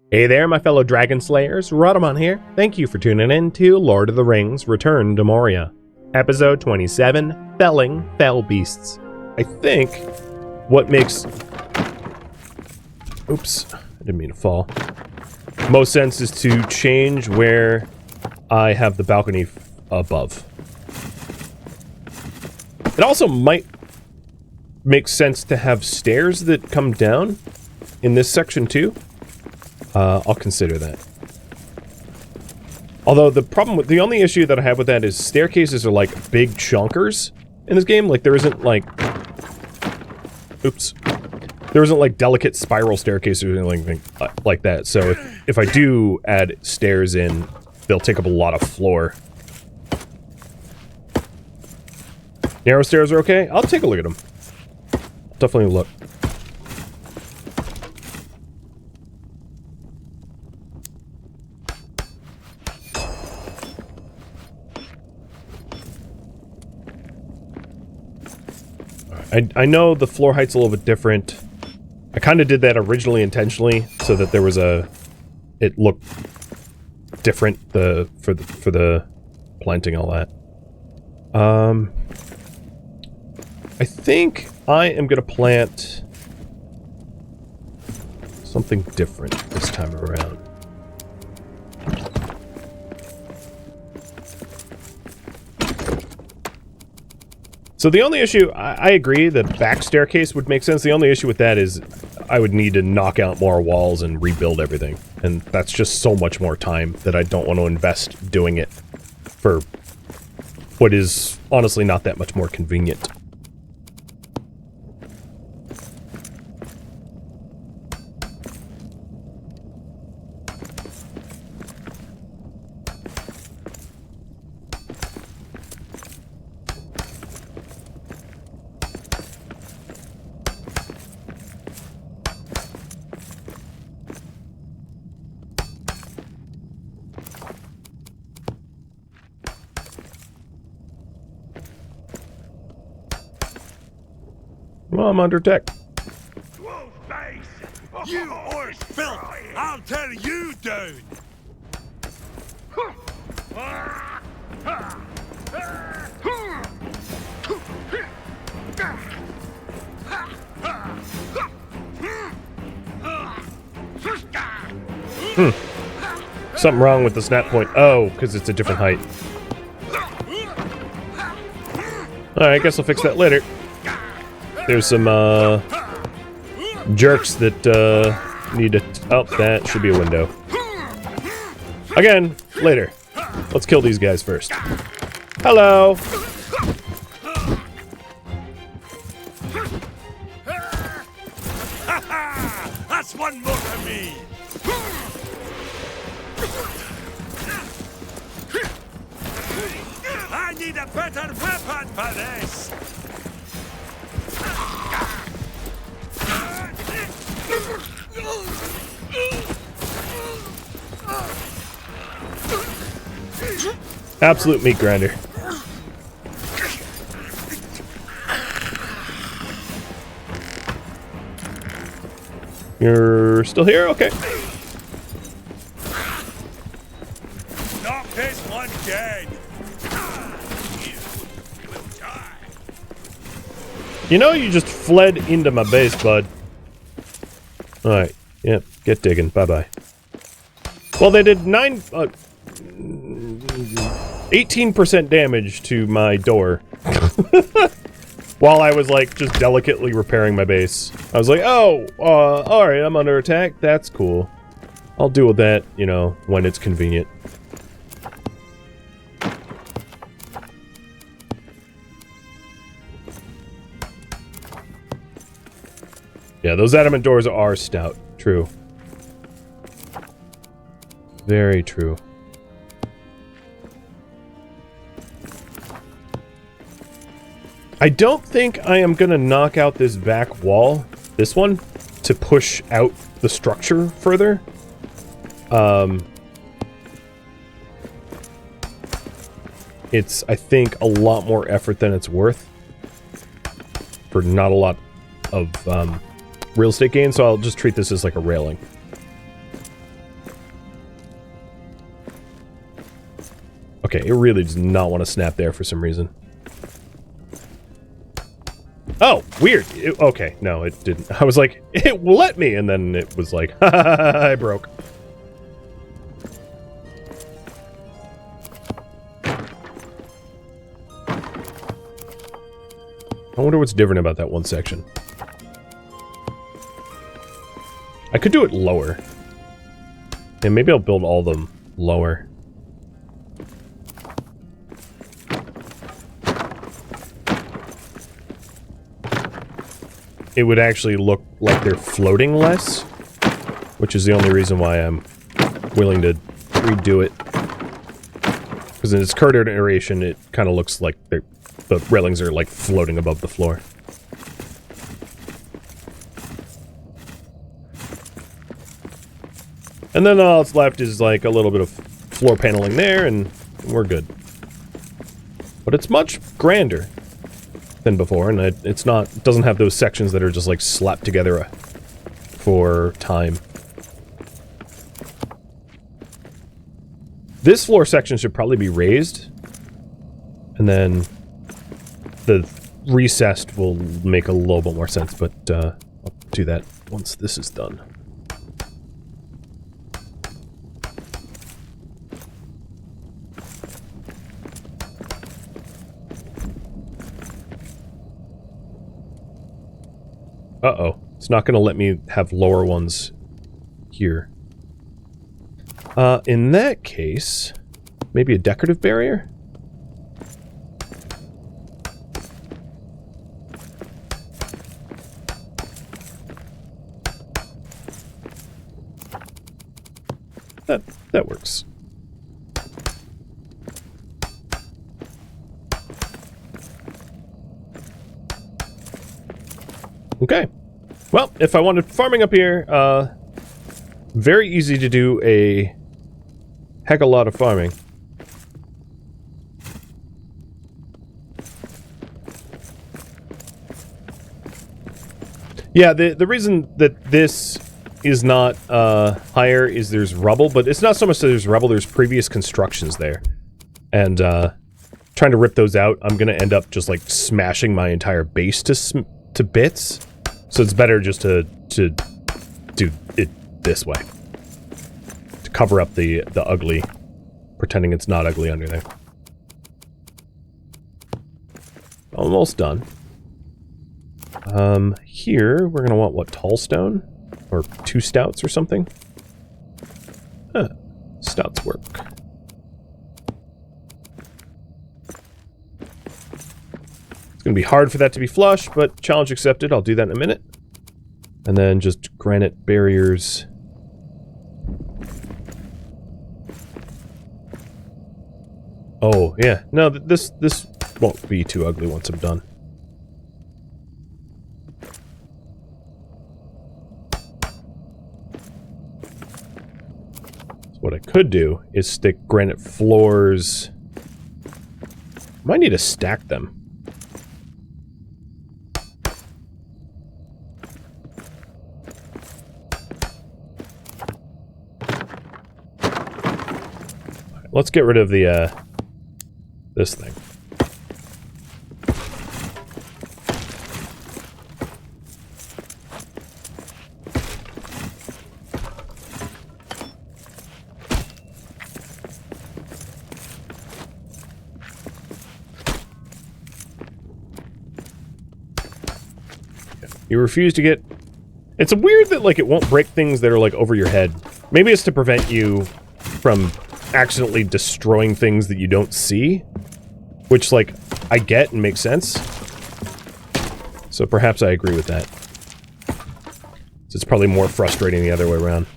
Hey there, my fellow dragon slayers, Rhadamant here. Thank you for tuning in to Lord of the Rings Return to Moria. Episode 27, Felling Fell Beasts. I think what makes... Oops, I didn't mean to fall. Most sense is to change where I have the balcony above. It also might make sense to have stairs that come down in this section too. I'll consider that. Although the only issue that I have with that is staircases are like big chunkers in this game. Like there isn't like, there isn't like delicate spiral staircases or anything like that. So if I do add stairs in, they'll take up a lot of floor. Narrow stairs are okay. I'll take a look at them. Definitely look. I know the floor height's a little bit different. I kind of did that originally intentionally so that there was it looked different for the planting, all that. I think I am gonna plant something different this time around. So the only issue, I agree, the back staircase would make sense. The only issue with that is I would need to knock out more walls and rebuild everything. And that's just so much more time that I don't want to invest doing it for what is honestly not that much more convenient. Well, I'm under tech. You orc filth! I'll tear you down! Something wrong with the snap point. Oh, because it's a different height. Alright, I guess I'll fix that later. There's some, jerks that, need to... Oh, that should be a window. Again, later. Let's kill these guys first. Hello! That's one more for me! I need a better weapon for this! Absolute meat grinder. You're still here? Okay. Knock this one dead! You will die. You know you just fled into my base, bud. Alright. Yep. Get digging. Bye-bye. Well, they did 18% damage to my door. While I was, like, just delicately repairing my base. I was like, oh, alright, I'm under attack. That's cool. I'll deal with that, you know, when it's convenient. Yeah, those adamant doors are stout. True. Very true. I don't think I am gonna knock out this back wall, this one, to push out the structure further. It's, I think, a lot more effort than it's worth for not a lot of real estate gain, so I'll just treat this as like a railing. Okay, it really does not want to snap there for some reason. Oh, weird. Okay, no, it didn't. I was like, it will let me, and then it was like, ha ha ha, I broke. I wonder what's different about that one section. I could do it lower. And maybe I'll build all of them lower. It would actually look like they're floating less, which is the only reason why I'm willing to redo it. Because in its current iteration, it kind of looks like the railings are like floating above the floor. And then all that's left is like a little bit of floor paneling there, and we're good. But it's much grander than before, and it doesn't have those sections that are just like slapped together for time. This floor section should probably be raised, and then the recessed will make a little bit more sense, but I'll do that once this is done. Uh-oh. It's not going to let me have lower ones here. In that case, maybe a decorative barrier? That works. Okay. Well, if I wanted farming up here, very easy to do a heck of a lot of farming. Yeah, the reason that this is not higher is there's rubble, but it's not so much that there's rubble, there's previous constructions there. And trying to rip those out, I'm going to end up just like smashing my entire base to bits. So it's better just to do it this way. To cover up the ugly, pretending it's not ugly under there. Almost done. Here, we're going to want, what, tall stone? Or 2 stouts or something? Huh. Stouts work. It's going to be hard for that to be flush, but challenge accepted. I'll do that in a minute. And then just granite barriers. Oh, yeah. No, this won't be too ugly once I'm done. So what I could do is stick granite floors. Might need to stack them. Let's get rid of the, this thing. You refuse to get... It's weird that, like, it won't break things that are, like, over your head. Maybe it's to prevent you from accidentally destroying things that you don't see, which, like, I get and makes sense. So perhaps I agree with that. So it's probably more frustrating the other way around.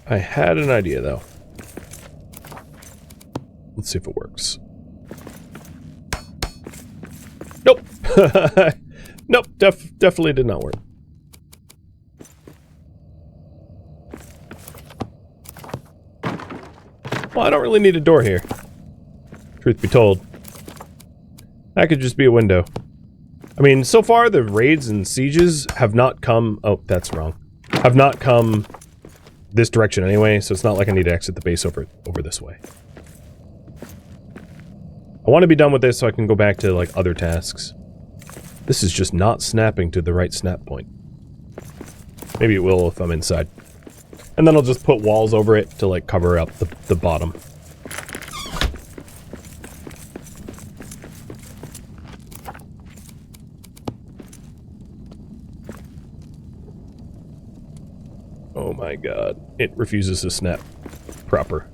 I had an idea, though. Let's see if it works. Nope. Nope, definitely did not work. Well, I don't really need a door here. Truth be told. That could just be a window. I mean, so far the raids and sieges have not come... Oh, that's wrong. Have not come this direction anyway, so it's not like I need to exit the base over this way. I want to be done with this so I can go back to, like, other tasks. This is just not snapping to the right snap point. Maybe it will if I'm inside. And then I'll just put walls over it to, like, cover up the bottom. Oh my god. It refuses to snap proper.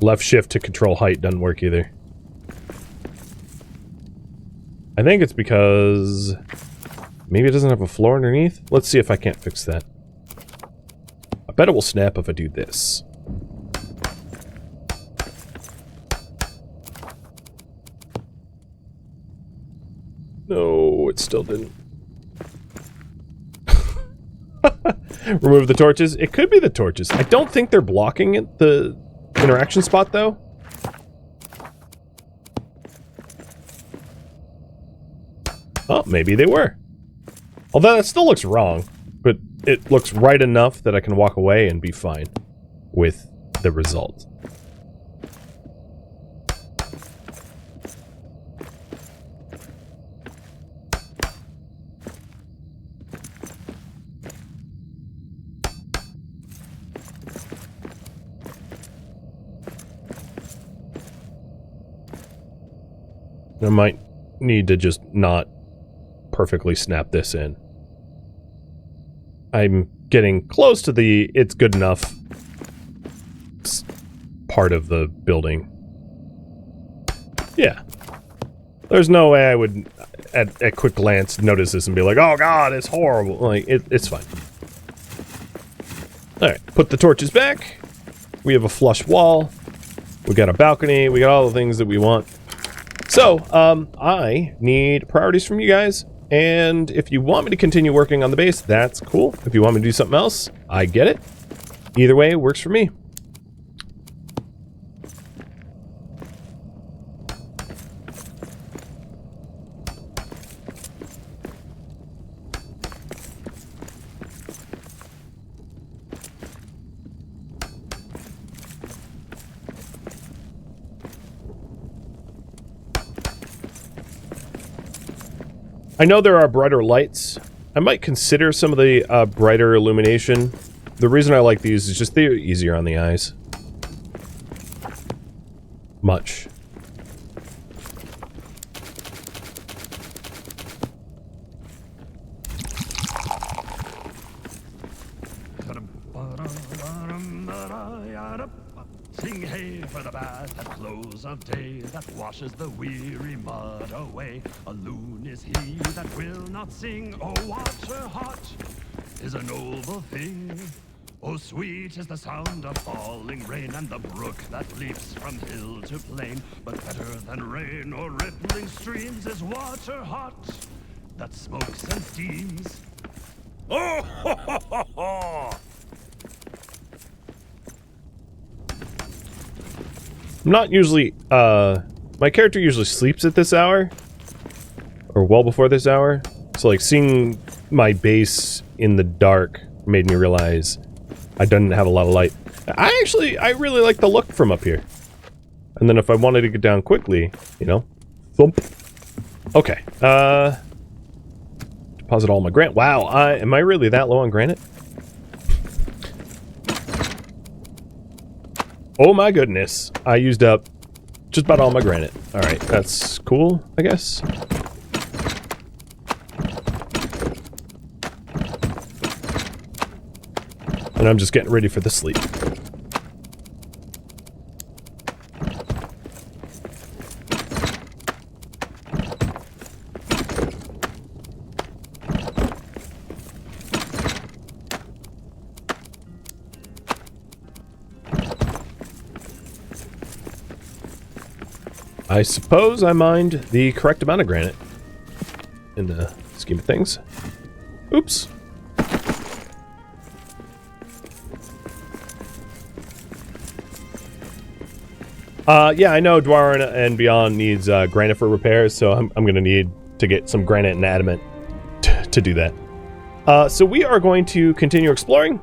Left shift to control height doesn't work either. I think it's because... maybe it doesn't have a floor underneath? Let's see if I can't fix that. I bet it will snap if I do this. No, it still didn't. Remove the torches. It could be the torches. I don't think they're blocking it, the interaction spot, though. Oh, maybe they were. Although that still looks wrong, but it looks right enough that I can walk away and be fine with the result. I might need to just not perfectly snap this in. I'm getting close to the it's good enough part of the building. Yeah. There's no way I would, at quick glance, notice this and be like, oh god, it's horrible. Like, it's fine. Alright, put the torches back. We have a flush wall. We got a balcony. We got all the things that we want. So, I need priorities from you guys, and if you want me to continue working on the base, that's cool. If you want me to do something else, I get it. Either way, it works for me. I know there are brighter lights. I might consider some of the brighter illumination. The reason I like these is just they're easier on the eyes. Much. Sing hey for the bat at close of day that washes the weary mud away. A loon is he that will not sing. Oh, water hot is a noble thing. Oh, sweet is the sound of falling rain and the brook that leaps from hill to plain. But better than rain or rippling streams is water hot that smokes and steams. Oh, ho, ho, ho, ho. I'm not usually, my character usually sleeps at this hour. Or well before this hour. So, like, seeing my base in the dark made me realize I didn't have a lot of light. I really like the look from up here. And then if I wanted to get down quickly, you know, thump. Okay, deposit all my granite. Wow, am I really that low on granite? Oh my goodness, I used up just about all my granite. Alright, that's cool, I guess. And I'm just getting ready for the sleep. I suppose I mined the correct amount of granite in the scheme of things. Oops. Yeah, I know Dwarf and Beyond needs granite for repairs, so I'm going to need to get some granite and adamant to do that. So we are going to continue exploring.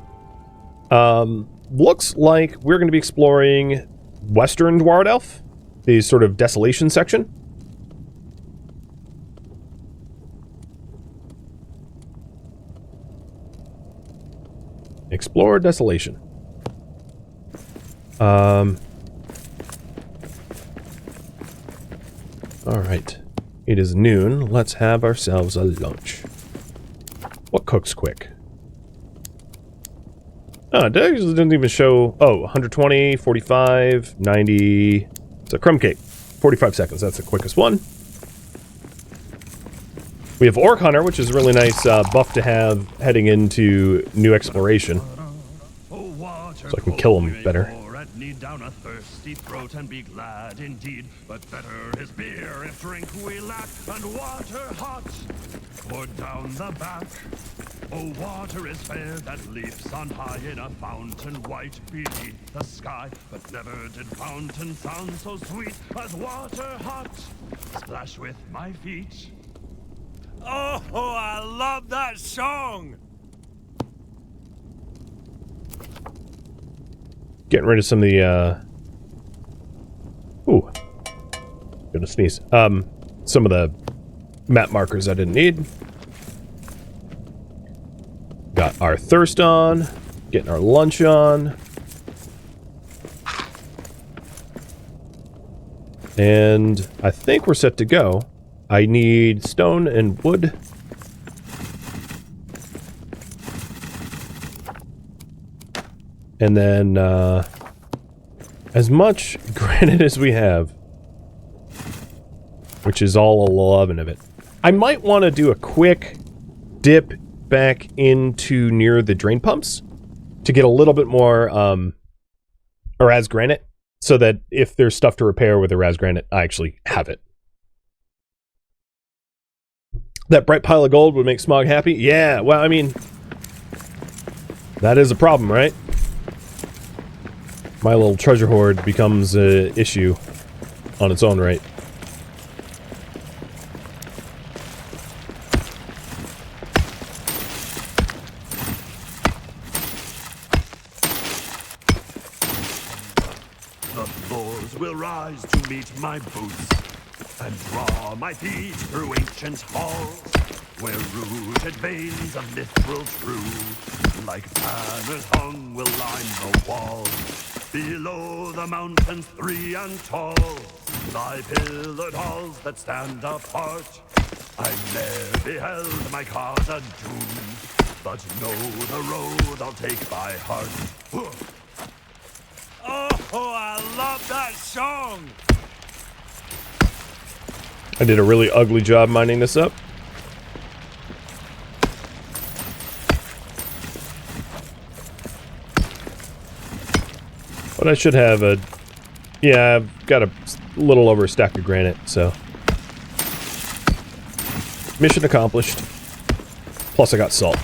Looks like we're going to be exploring Western Dwarf, the sort of desolation section. Explore desolation. Alright. It is noon. Let's have ourselves a lunch. What cooks quick? Oh, it didn't even show... Oh, 120, 45, 90... It's a crumb cake. 45 seconds. That's the quickest one. We have Orc Hunter, which is a really nice buff to have heading into new exploration. So I can kill him better. Need down a thirsty throat and be glad indeed, but better is beer if drink we lack, and water hot poured down the back. Oh, water is fair that leaps on high in a fountain white beneath the sky, but never did fountain sound so sweet as water hot splash with my feet. Oh, I love that song! Getting rid of some of the, Ooh. Gonna sneeze. Some of the map markers I didn't need. Got our thirst on. Getting our lunch on. And I think we're set to go. I need stone and wood. And then, as much granite as we have, which is all 11 of it. I might want to do a quick dip back into near the drain pumps to get a little bit more, Raz granite, so that if there's stuff to repair with the Raz granite, I actually have it. That bright pile of gold would make Smog happy? Yeah, well, I mean, that is a problem, right? My little treasure hoard becomes an issue on its own right. The floors will rise to meet my boots and draw my feet through ancient halls where rooted veins of mithril true like banners hung will line the walls. Below the mountains 3 and tall lie pillared halls that stand apart. I ne'er beheld my cause a doom, but know the road I'll take by heart. Oh, I love that song! I did a really ugly job mining this up. But I should have a... Yeah, I've got a little over a stack of granite, so... Mission accomplished. Plus I got salt.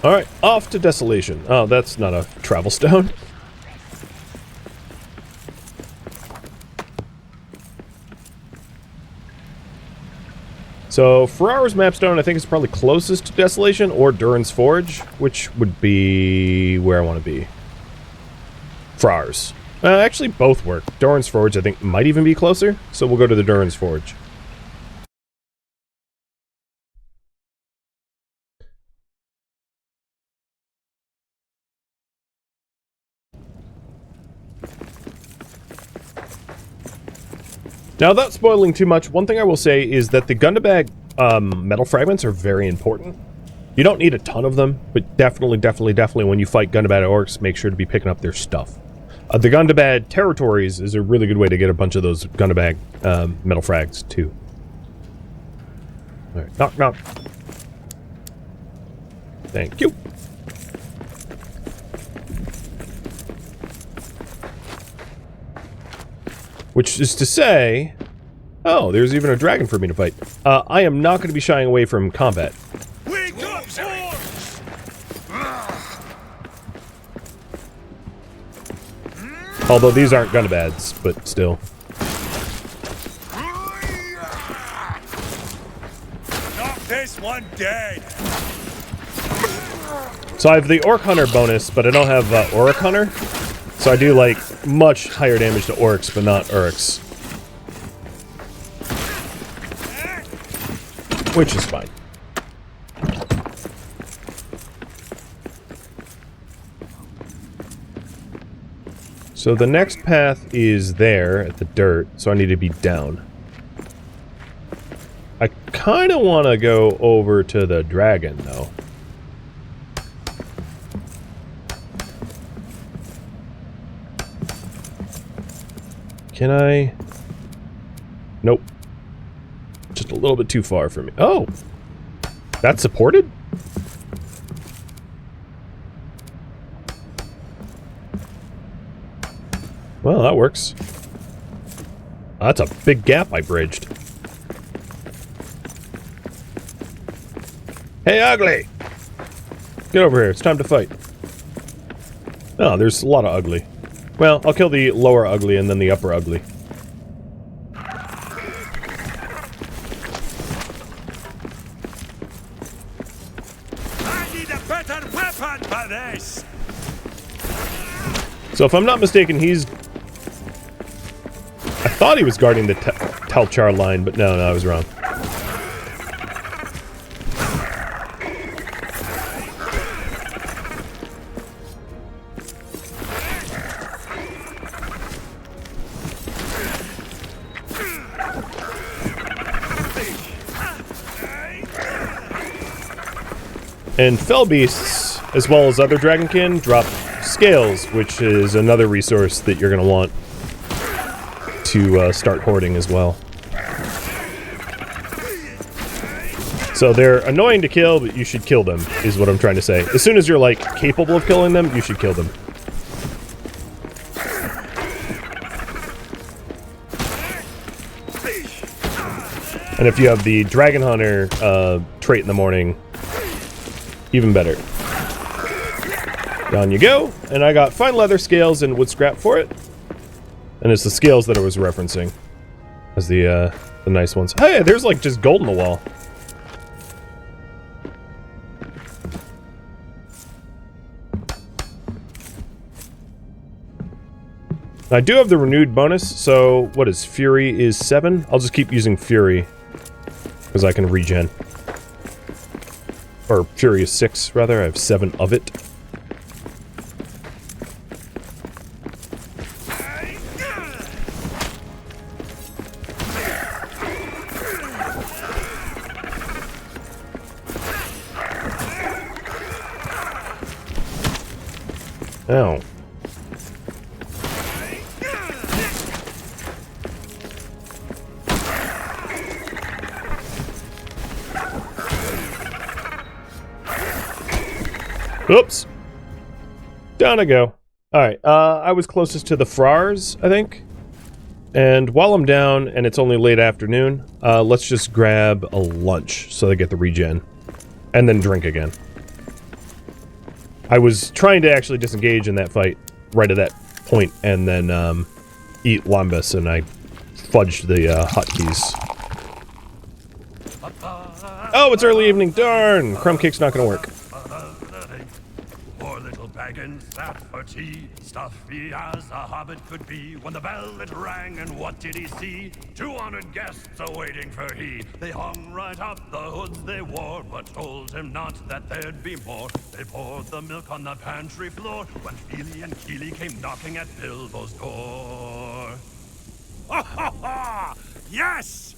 Alright, off to Desolation. Oh, that's not a travel stone. So, Ferrar's Mapstone, I think, is probably closest to Desolation, or Durin's Forge, which would be where I want to be. Ferrar's. Actually, both work. Durin's Forge, I think, might even be closer, so we'll go to the Durin's Forge. Now, without spoiling too much, one thing I will say is that the Gundabag metal fragments are very important. You don't need a ton of them, but definitely when you fight Gundabad orcs, make sure to be picking up their stuff. The Gundabad territories is a really good way to get a bunch of those Gundabag metal frags, too. Alright, knock, knock. Thank you. Which is to say... Oh, there's even a dragon for me to fight. I am not going to be shying away from combat. We got orcs! Although these aren't gunnabads, but still. Knock this one dead! So I have the Orc Hunter bonus, but I don't have Orc Hunter. So I do, like, much higher damage to orcs, but not orcs. Which is fine. So the next path is there at the dirt, so I need to be down. I kind of want to go over to the dragon, though. Can I? Nope. Just a little bit too far for me. Oh! That's supported? Well, that works. That's a big gap I bridged. Hey, ugly! Get over here. It's time to fight. Oh, there's a lot of ugly. Well, I'll kill the lower ugly and then the upper ugly. I need a better weapon for this! So if I'm not mistaken, he's... I thought he was guarding the Telchar line, but no, I was wrong. And fell beasts, as well as other dragonkin, drop scales, which is another resource that you're going to want to start hoarding as well. So they're annoying to kill, but you should kill them, is what I'm trying to say. As soon as you're, like, capable of killing them, you should kill them. And if you have the Dragon Hunter trait in the morning, even better. Down you go, and I got fine leather scales and wood scrap for it. And it's the scales that I was referencing as the nice ones. Hey, there's like just gold in the wall. I do have the renewed bonus, so what is Fury is 7? I'll just keep using Fury because I can regen. Or Fury is 6, rather. I have 7 of it. Ow. Oops. Down I go. Alright, I was closest to the Frars, I think. And while I'm down, and it's only late afternoon, let's just grab a lunch so they get the regen. And then drink again. I was trying to actually disengage in that fight right at that point, and then eat lambus, and I fudged the hotkeys. Oh, it's early evening. Darn! Crumb cake's not gonna work. Poor little Baggins sat for tea, stuffy as a hobbit could be, when the bell it rang, and what did he see? 200 guests awaiting for he. They hung right up the hoods they wore, but told him not that there'd be more. They poured the milk on the pantry floor, when Feely and Keely came knocking at Bilbo's door. Ha ha ha! Yes!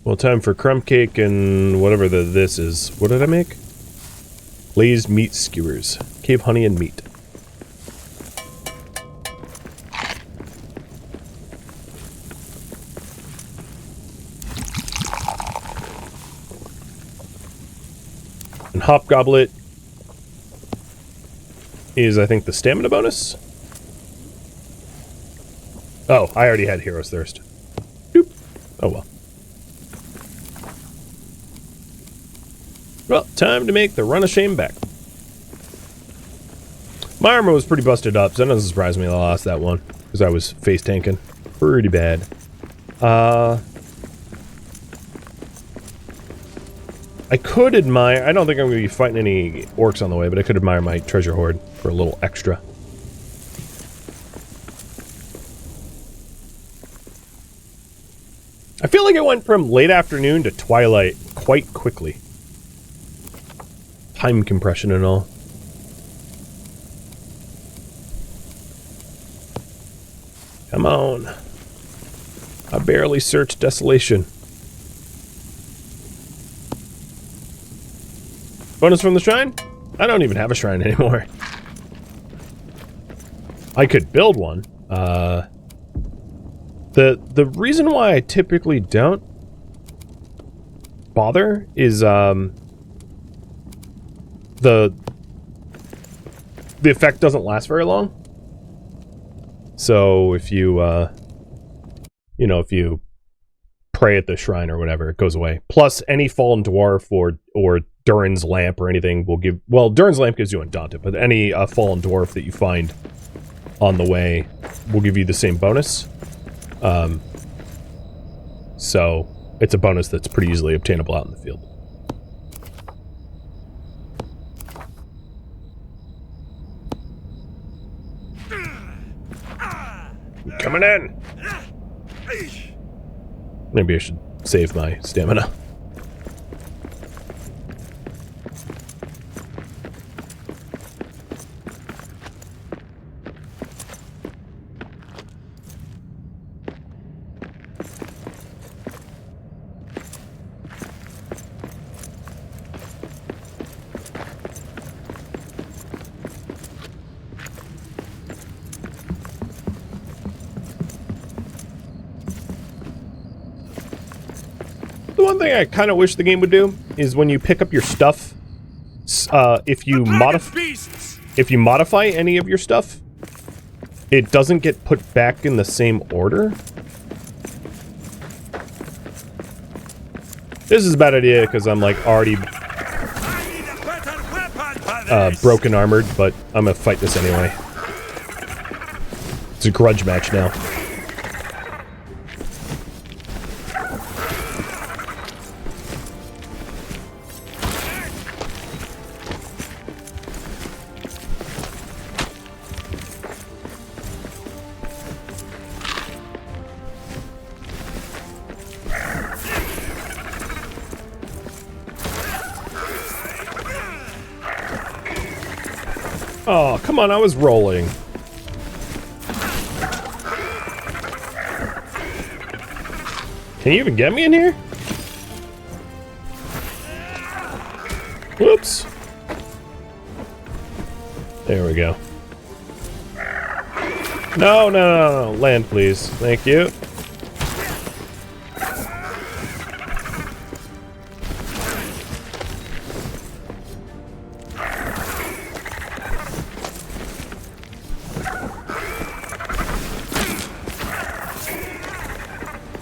Well, time for crumb cake and whatever this is. What did I make? Glazed meat skewers. Cave honey and meat. And Hobgoblet is, I think, the stamina bonus. Oh, I already had Hero's Thirst. Doop. Oh well. Well, time to make the Run of Shame back. My armor was pretty busted up, so it doesn't surprise me I lost that one. Because I was face tanking. Pretty bad. I could admire... I don't think I'm going to be fighting any orcs on the way, but I could admire my treasure hoard for a little extra. I feel like it went from late afternoon to twilight quite quickly. Time compression and all. Come on. I barely searched Desolation. Bonus from the shrine? I don't even have a shrine anymore. I could build one. The reason why I typically don't bother is the effect doesn't last very long. So if you you know, if you pray at the shrine or whatever, it goes away. Plus any fallen dwarf or Durin's lamp or anything will give... Well, Durin's lamp gives you Undaunted, but any fallen dwarf that you find on the way will give you the same bonus. So it's a bonus that's pretty easily obtainable out in the field. Coming in! Maybe I should save my stamina. The one thing I kind of wish the game would do is when you pick up your stuff, if you modify any of your stuff, it doesn't get put back in the same order. This is a bad idea because I'm like already broken armored, but I'm gonna fight this anyway. It's a grudge match now. Oh, come on, I was rolling. Can you even get me in here? Whoops. There we go. No, no, no, no. Land, please. Thank you.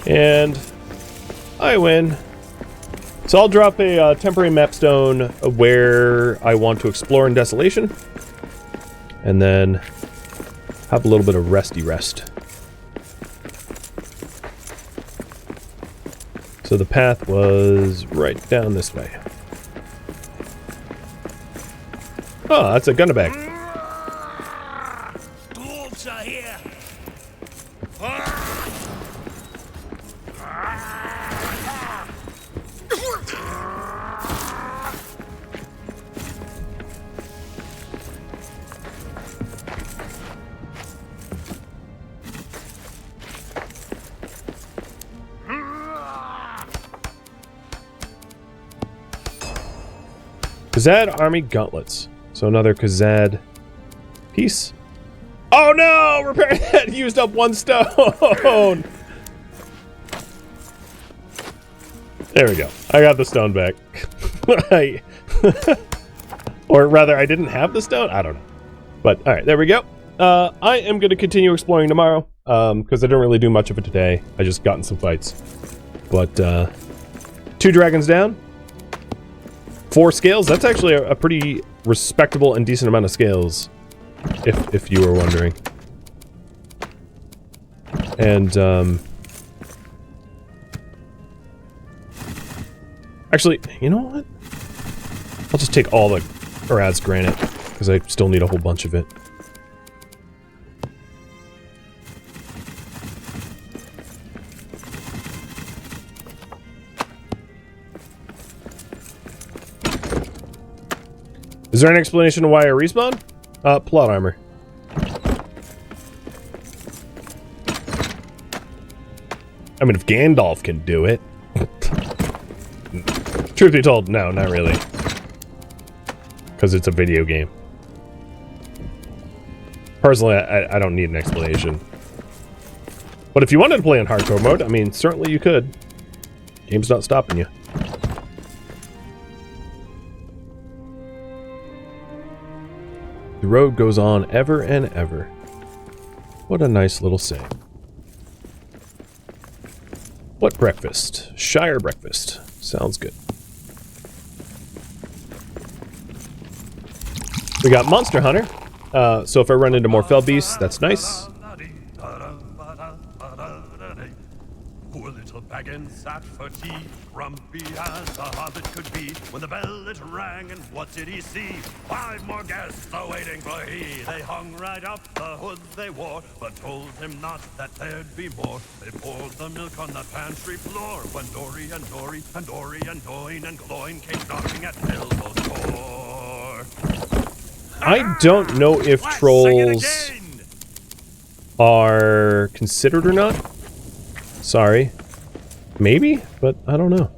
And I win. So I'll drop a temporary map stone where I want to explore in Desolation. And then have a little bit of resty rest. So the path was right down this way. Oh, that's a gunner bag. Dwarves are here. Khazad Army Gauntlets. So another Khazad piece. Oh no! Repair that! Used up one stone! There we go. I got the stone back. Or rather, I didn't have the stone? I don't know. But, alright, there we go. I am going to continue exploring tomorrow. because I didn't really do much of it today. I just got in some fights. But 2 dragons down. 4 scales. That's actually a pretty respectable and decent amount of scales, if you were wondering. And actually, you know what? I'll just take all the Rhad's granite, because I still need a whole bunch of it. Is there an explanation of why I respawn? Plot armor. I mean, if Gandalf can do it. Truth be told, no, not really. Because it's a video game. Personally, I don't need an explanation. But if you wanted to play in hardcore mode, I mean, certainly you could. Game's not stopping you. The road goes on ever and ever. What a nice little saying. What breakfast? Shire breakfast. Sounds good. We got Monster Hunter. So if I run into more fell beasts, that's nice. Poor little Baggins sat for tea, grumpy as a hobbit could be. When the bell it rang, and what did he see? 5 more guests awaiting for he. They hung right up the hoods they wore, but told him not that there'd be more. They poured the milk on the pantry floor, when Dory and Dory and Dory and Doyne and Gloin came knocking at Bilbo's door. I don't know if trolls are considered or not. Sorry. Maybe, but I don't know.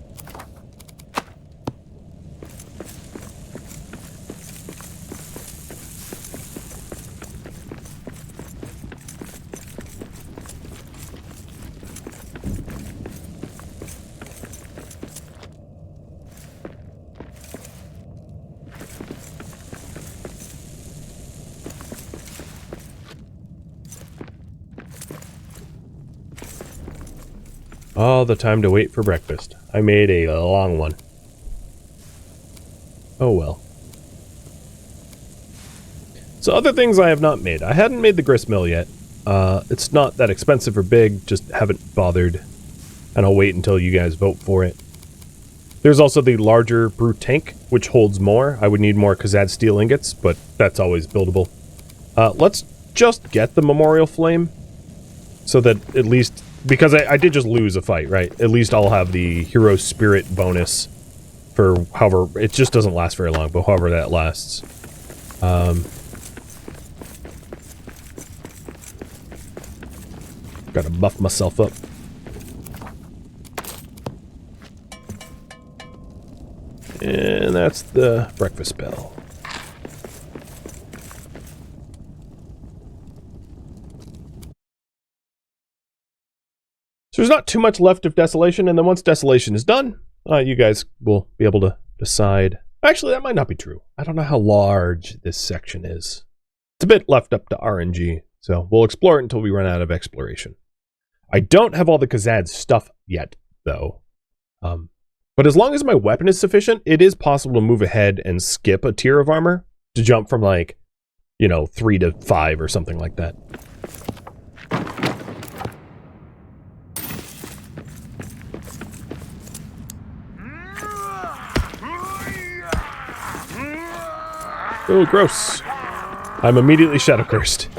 All the time to wait for breakfast. I made a long one. Oh well. So other things I have not made. I hadn't made the gristmill yet. It's not that expensive or big, just haven't bothered. And I'll wait until you guys vote for it. There's also the larger brute tank, which holds more. I would need more Khazad steel ingots, but that's always buildable. Let's just get the memorial flame, so that at least... Because I did just lose a fight, right? At least I'll have the hero spirit bonus for however... It just doesn't last very long, but however that lasts. Gotta buff myself up. And that's the breakfast bell. So there's not too much left of Desolation, and then once Desolation is done, you guys will be able to decide. Actually, that might not be true. I don't know how large this section is. It's a bit left up to RNG, so we'll explore it until we run out of exploration. I don't have all the Khazad stuff yet, though. But as long as my weapon is sufficient, it is possible to move ahead and skip a tier of armor to jump from, like, you know, 3 to 5 or something like that. Oh, gross. I'm immediately shadow cursed.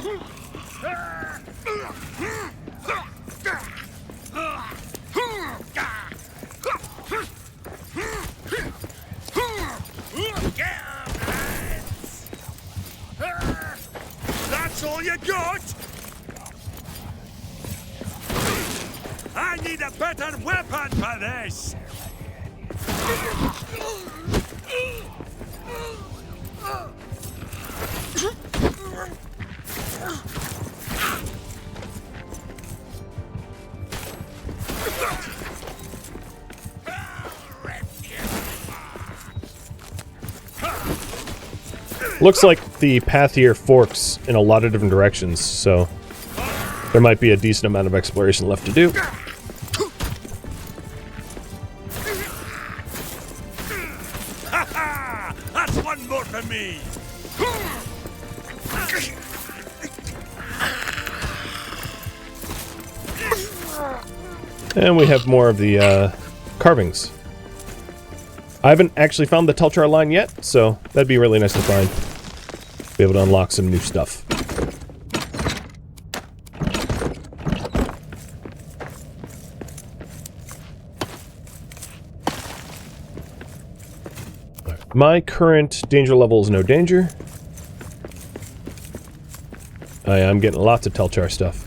That's all you got? I need a better weapon for this! Looks like the path here forks in a lot of different directions, so There might be a decent amount of exploration left to do. Ha! That's one more for me. And we have more of the carvings. I haven't actually found the Telchar line yet, so that'd be really nice to find. Be able to unlock some new stuff. My current danger level is no danger. I'm getting lots of Telchar stuff.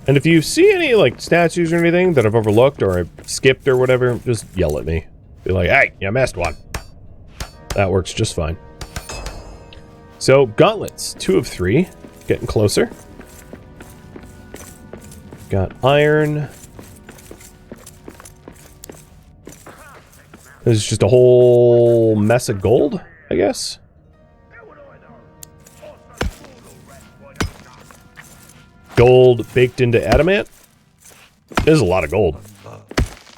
And if you see any, like, statues or anything that I've overlooked or I skipped or whatever, just yell at me. Be like, hey, you missed one. That works just fine. So, gauntlets. 2 of 3. Getting closer. Got iron. This is just a whole mess of gold, I guess. Gold baked into adamant. There's a lot of gold.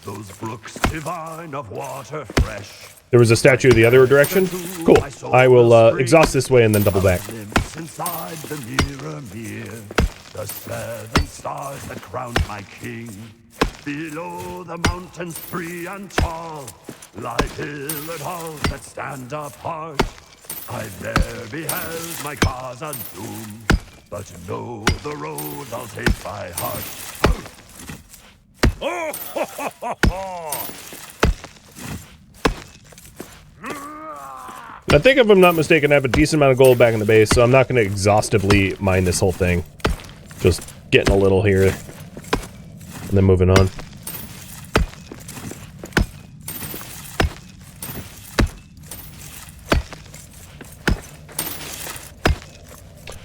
Those brooks divine of water fresh. There was a statue the other direction. Cool. I will exhaust this way and then double back. Inside the mirror mirror, the 7 stars that crowned my king. Below the mountains free and tall, lie pillared halls that stand apart. I there beheld my cause undoomed, but know the road I'll take by heart. Oh, ho, ho, ho, ho. I think if I'm not mistaken, I have a decent amount of gold back in the base, so I'm not going to exhaustively mine this whole thing. Just getting a little here, and then moving on.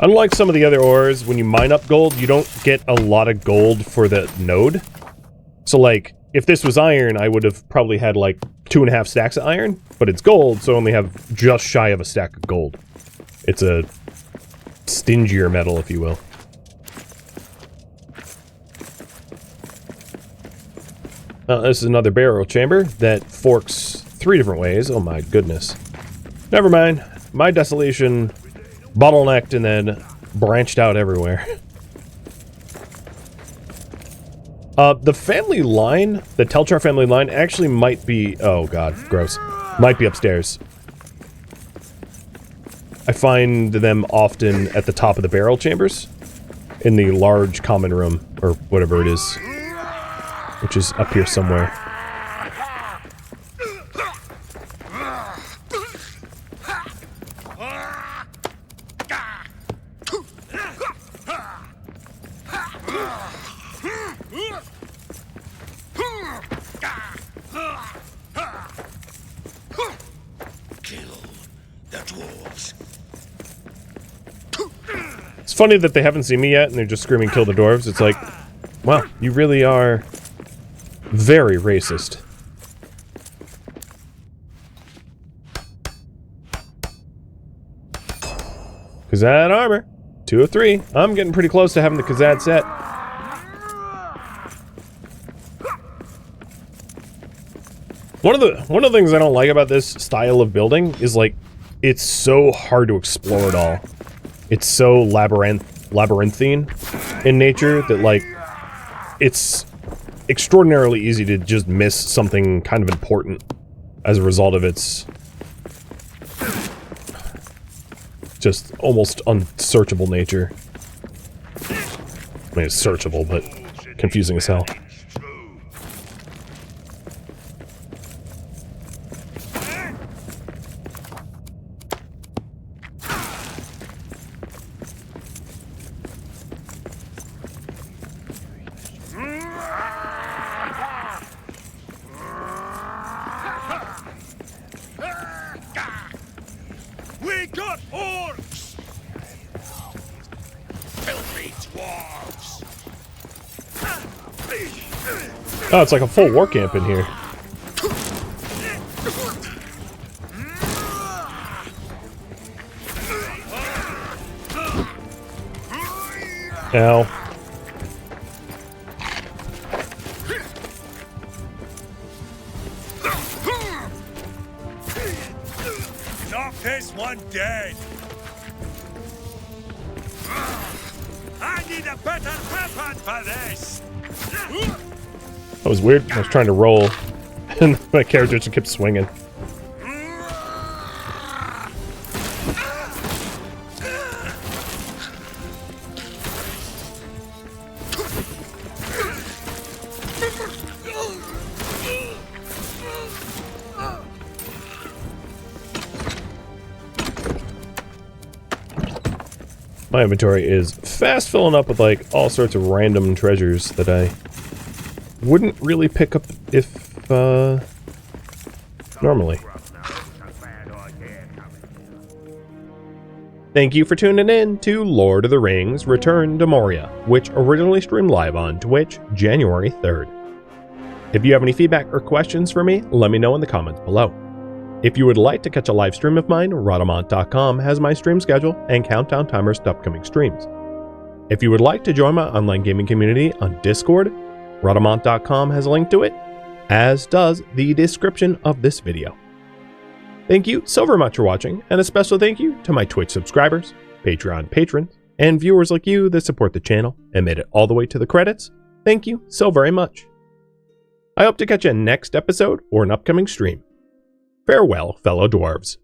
Unlike some of the other ores, when you mine up gold, you don't get a lot of gold for the node. So, like, if this was iron, I would have probably had, like, 2.5 stacks of iron, but it's gold, so I only have just shy of a stack of gold. It's a stingier metal, if you will. This is another burial chamber that forks 3 different ways. Oh my goodness. Never mind. My desolation bottlenecked and then branched out everywhere. The family line, the Telchar family line, actually might be... Oh god, gross. Might be upstairs. I find them often at the top of the barrel chambers. In the large common room, or whatever it is. Which is up here somewhere. It's funny that they haven't seen me yet and they're just screaming kill the dwarves. It's like, wow, you really are very racist. Khazad armor. 2 of 3. I'm getting pretty close to having the Khazad set. One of the things I don't like about this style of building is, like, it's so hard to explore it all. It's so labyrinthine in nature that, like, it's extraordinarily easy to just miss something kind of important as a result of its just almost unsearchable nature. I mean, it's searchable, but confusing as hell. We got orcs! Filthy dwarves! Oh, it's like a full war camp in here. Ow. Knock this one dead! I need a better weapon for this! That was weird. I was trying to roll, and my character just kept swinging. My inventory is fast filling up with like all sorts of random treasures that I wouldn't really pick up if normally. Thank you for tuning in to Lord of the Rings Return to Moria, which originally streamed live on Twitch January 3rd. If you have any feedback or questions for me, let me know in the comments below. If you would like to catch a live stream of mine, Rhadamant.com has my stream schedule and countdown timers to upcoming streams. If you would like to join my online gaming community on Discord, Rhadamant.com has a link to it, as does the description of this video. Thank you so very much for watching, and a special thank you to my Twitch subscribers, Patreon patrons, and viewers like you that support the channel and made it all the way to the credits. Thank you so very much. I hope to catch you next episode or an upcoming stream. Farewell, fellow dwarves.